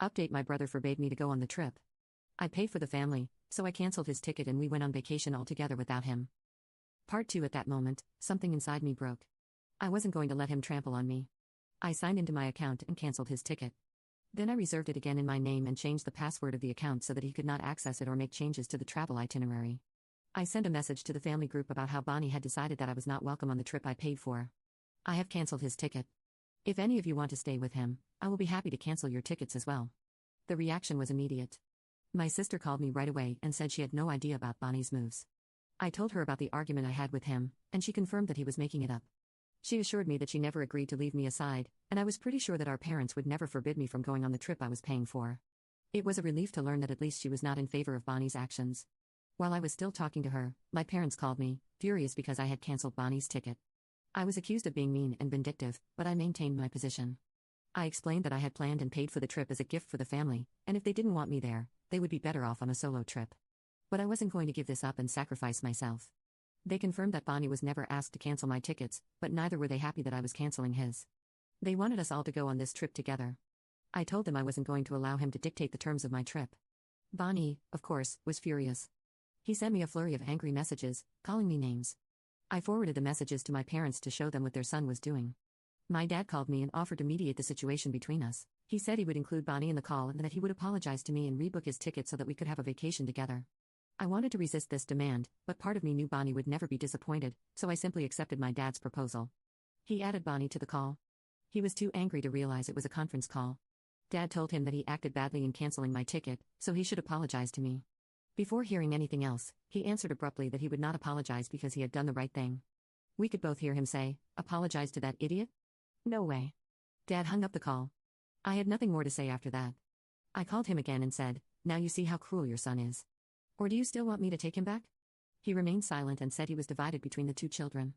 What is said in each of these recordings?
Update: my brother forbade me to go on the trip. I paid for the family, so I cancelled his ticket and we went on vacation altogether without him. Part 2. At that moment, something inside me broke. I wasn't going to let him trample on me. I signed into my account and cancelled his ticket. Then I reserved it again in my name and changed the password of the account so that he could not access it or make changes to the travel itinerary. I sent a message to the family group about how Bonnie had decided that I was not welcome on the trip I paid for. I have cancelled his ticket. If any of you want to stay with him, I will be happy to cancel your tickets as well. The reaction was immediate. My sister called me right away and said she had no idea about Bonnie's moves. I told her about the argument I had with him, and she confirmed that he was making it up. She assured me that she never agreed to leave me aside, and I was pretty sure that our parents would never forbid me from going on the trip I was paying for. It was a relief to learn that at least she was not in favor of Bonnie's actions. While I was still talking to her, my parents called me, furious because I had cancelled Bonnie's ticket. I was accused of being mean and vindictive, but I maintained my position. I explained that I had planned and paid for the trip as a gift for the family, and if they didn't want me there, they would be better off on a solo trip. But I wasn't going to give this up and sacrifice myself. They confirmed that Bonnie was never asked to cancel my tickets, but neither were they happy that I was canceling his. They wanted us all to go on this trip together. I told them I wasn't going to allow him to dictate the terms of my trip. Bonnie, of course, was furious. He sent me a flurry of angry messages, calling me names. I forwarded the messages to my parents to show them what their son was doing. My dad called me and offered to mediate the situation between us. He said he would include Bonnie in the call and that he would apologize to me and rebook his ticket so that we could have a vacation together. I wanted to resist this demand, but part of me knew Bonnie would never be disappointed, so I simply accepted my dad's proposal. He added Bonnie to the call. He was too angry to realize it was a conference call. Dad told him that he acted badly in canceling my ticket, so he should apologize to me. Before hearing anything else, he answered abruptly that he would not apologize because he had done the right thing. We could both hear him say, "Apologize to that idiot? No way." Dad hung up the call. I had nothing more to say after that. I called him again and said, "Now you see how cruel your son is. Or do you still want me to take him back?" He remained silent and said he was divided between the two children.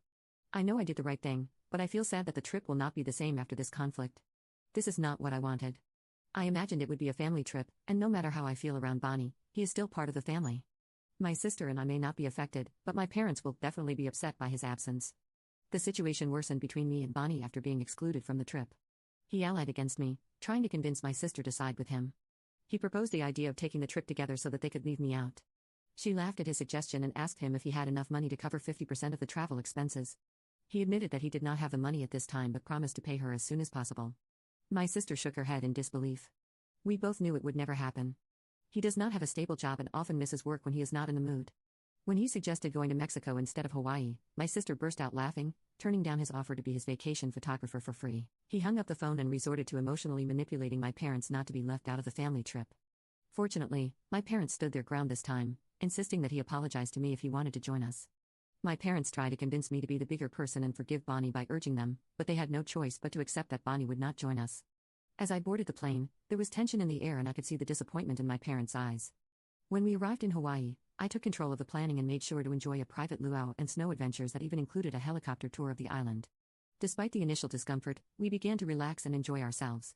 I know I did the right thing, but I feel sad that the trip will not be the same after this conflict. This is not what I wanted. I imagined it would be a family trip, and no matter how I feel around Bonnie, he is still part of the family. My sister and I may not be affected, but my parents will definitely be upset by his absence. The situation worsened between me and Bonnie after being excluded from the trip. He allied against me, trying to convince my sister to side with him. He proposed the idea of taking the trip together so that they could leave me out. She laughed at his suggestion and asked him if he had enough money to cover 50% of the travel expenses. He admitted that he did not have the money at this time but promised to pay her as soon as possible. My sister shook her head in disbelief. We both knew it would never happen. He does not have a stable job and often misses work when he is not in the mood. When he suggested going to Mexico instead of Hawaii, my sister burst out laughing, turning down his offer to be his vacation photographer for free. He hung up the phone and resorted to emotionally manipulating my parents not to be left out of the family trip. Fortunately, my parents stood their ground this time, insisting that he apologize to me if he wanted to join us. My parents tried to convince me to be the bigger person and forgive Bonnie by urging them, but they had no choice but to accept that Bonnie would not join us. As I boarded the plane, there was tension in the air and I could see the disappointment in my parents' eyes. When we arrived in Hawaii, I took control of the planning and made sure to enjoy a private luau and snow adventures that even included a helicopter tour of the island. Despite the initial discomfort, we began to relax and enjoy ourselves.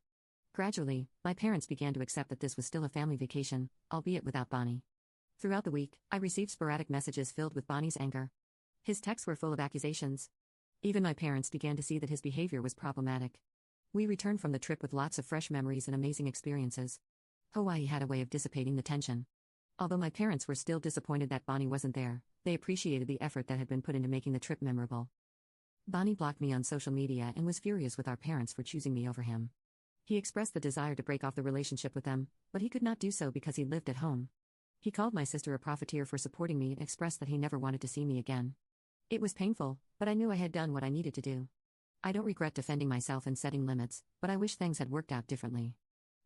Gradually, my parents began to accept that this was still a family vacation, albeit without Bonnie. Throughout the week, I received sporadic messages filled with Bonnie's anger. His texts were full of accusations. Even my parents began to see that his behavior was problematic. We returned from the trip with lots of fresh memories and amazing experiences. Hawaii had a way of dissipating the tension. Although my parents were still disappointed that Bonnie wasn't there, they appreciated the effort that had been put into making the trip memorable. Bonnie blocked me on social media and was furious with our parents for choosing me over him. He expressed the desire to break off the relationship with them, but he could not do so because he lived at home. He called my sister a profiteer for supporting me and expressed that he never wanted to see me again. It was painful, but I knew I had done what I needed to do. I don't regret defending myself and setting limits, but I wish things had worked out differently.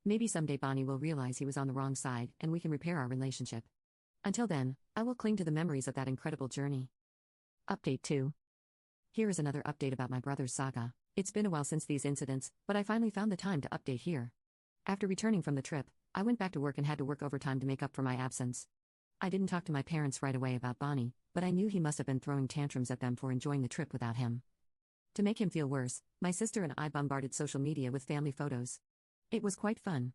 Maybe someday Bonnie will realize he was on the wrong side and we can repair our relationship. Until then, I will cling to the memories of that incredible journey. Update 2. Here is another update about my brother's saga. It's been a while since these incidents, but I finally found the time to update here. After returning from the trip, I went back to work and had to work overtime to make up for my absence. I didn't talk to my parents right away about Bonnie, but I knew he must have been throwing tantrums at them for enjoying the trip without him. To make him feel worse, my sister and I bombarded social media with family photos. It was quite fun.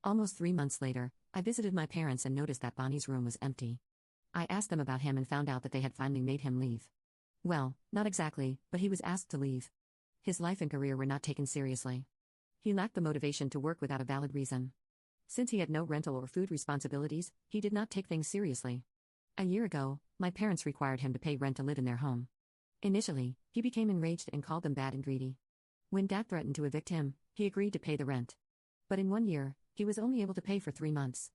Almost 3 months later, I visited my parents and noticed that Bonnie's room was empty. I asked them about him and found out that they had finally made him leave. Well, not exactly, but he was asked to leave. His life and career were not taken seriously. He lacked the motivation to work without a valid reason. Since he had no rental or food responsibilities, he did not take things seriously. A year ago, my parents required him to pay rent to live in their home. Initially, he became enraged and called them bad and greedy. When Dad threatened to evict him, he agreed to pay the rent. But in 1 year, he was only able to pay for 3 months.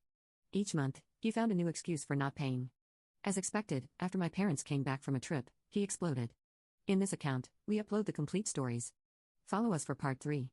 Each month, he found a new excuse for not paying. As expected, after my parents came back from a trip, he exploded. In this account, we upload the complete stories. Follow us for part 3.